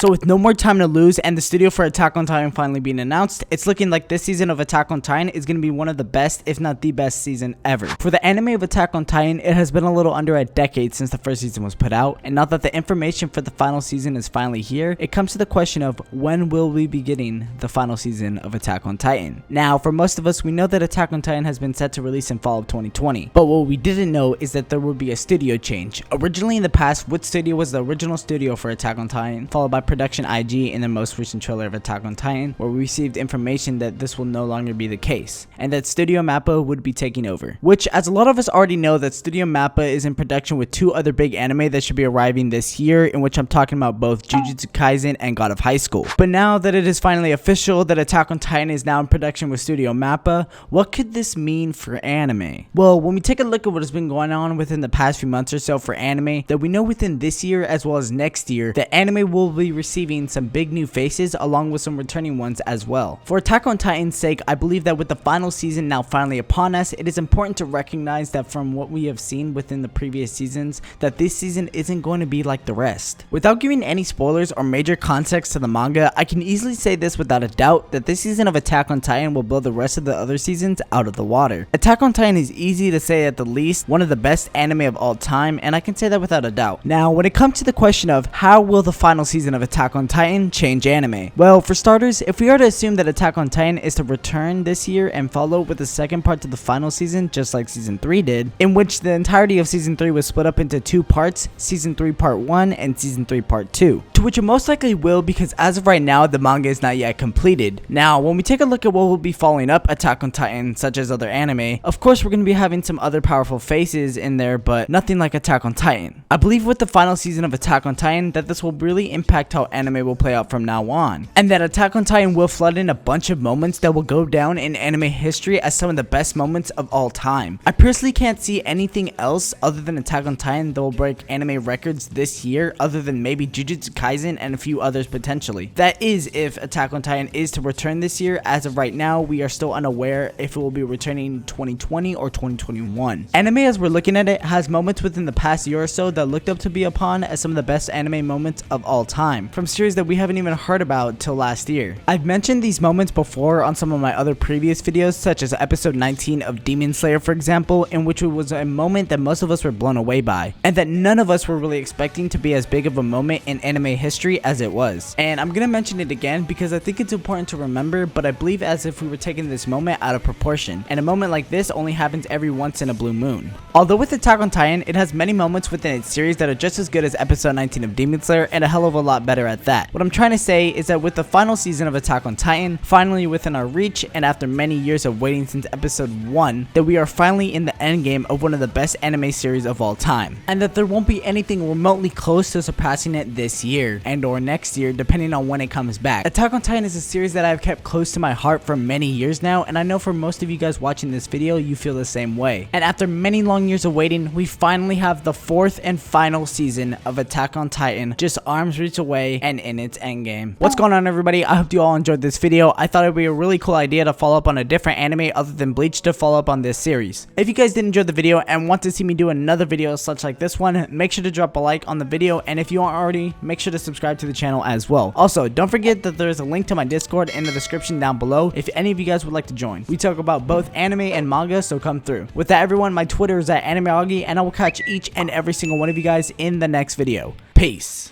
So with no more time to lose and the studio for Attack on Titan finally being announced, it's looking like this season of Attack on Titan is going to be one of the best, if not the best season ever. For the anime of Attack on Titan, it has been a little under a decade since the first season was put out, and now that the information for the final season is finally here, it comes to the question of when will we be getting the final season of Attack on Titan. Now, for most of us, we know that Attack on Titan has been set to release in fall of 2020, but what we didn't know is that there would be a studio change. Originally in the past, Wit Studio was the original studio for Attack on Titan, followed by Production IG in the most recent trailer of Attack on Titan, where we received information that this will no longer be the case, and that Studio Mappa would be taking over. Which, as a lot of us already know, that Studio Mappa is in production with two other big anime that should be arriving this year, in which I'm talking about both Jujutsu Kaisen and God of High School. But now that it is finally official that Attack on Titan is now in production with Studio Mappa, what could this mean for anime? Well, when we take a look at what has been going on within the past few months or so for anime, that we know within this year as well as next year, that anime will be receiving some big new faces along with some returning ones as well. For Attack on Titan's sake, I believe that with the final season now finally upon us, it is important to recognize that from what we have seen within the previous seasons, that this season isn't going to be like the rest. Without giving any spoilers or major context to the manga, I can easily say this without a doubt, that this season of Attack on Titan will blow the rest of the other seasons out of the water. Attack on Titan is easy to say at the least one of the best anime of all time, and I can say that without a doubt. Now, when it comes to the question of how will the final season of Attack on Titan change anime? Well, for starters, if we are to assume that Attack on Titan is to return this year and follow with the second part to the final season, just like season 3 did, in which the entirety of season 3 was split up into two parts, season 3 part 1 and season 3 part 2, to which it most likely will, because as of right now the manga is not yet completed. Now, when we take a look at what will be following up Attack on Titan, such as other anime, of course we're going to be having some other powerful faces in there, but nothing like Attack on Titan. I believe with the final season of Attack on Titan that this will really impact how anime will play out from now on, and that Attack on Titan will flood in a bunch of moments that will go down in anime history as some of the best moments of all time. I personally can't see anything else other than Attack on Titan that will break anime records this year, other than maybe Jujutsu Kaisen and a few others potentially. That is if Attack on Titan is to return this year. As of right now, we are still unaware if it will be returning 2020 or 2021. Anime, as we're looking at it, has moments within the past year or so that looked up to be upon as some of the best anime moments of all time, from series that we haven't even heard about till last year. I've mentioned these moments before on some of my other previous videos, such as episode 19 of Demon Slayer, for example, in which it was a moment that most of us were blown away by, and that none of us were really expecting to be as big of a moment in anime history as it was. And I'm gonna mention it again because I think it's important to remember, but I believe as if we were taking this moment out of proportion, and a moment like this only happens every once in a blue moon. Although with Attack on Titan, it has many moments within its series that are just as good as episode 19 of Demon Slayer, and a hell of a lot better at that. What I'm trying to say is that with the final season of Attack on Titan finally within our reach, and after many years of waiting since episode 1, that we are finally in the endgame of one of the best anime series of all time, and that there won't be anything remotely close to surpassing it this year and or next year, depending on when it comes back. Attack on Titan is a series that I've kept close to my heart for many years now, and I know for most of you guys watching this video, you feel the same way. And after many long years of waiting, we finally have the fourth and final season of Attack on Titan just arm's reach away and in its endgame. What's going on, everybody? I hope you all enjoyed this video. I thought it'd be a really cool idea to follow up on a different anime other than Bleach to follow up on this series. If you guys did enjoy the video and want to see me do another video such like this one, make sure to drop a like on the video, and if you aren't already, make sure to subscribe to the channel as well. Also, don't forget that there's a link to my Discord in the description down below if any of you guys would like to join. We talk about both anime and manga, so come through. With that, everyone, my Twitter is at AnimeAugie, and I will catch each and every single one of you guys in the next video. Peace.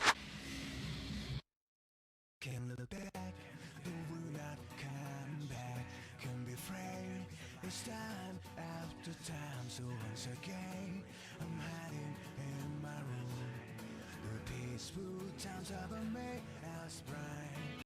So once again, I'm hiding in my room. The peaceful times of a May as bright.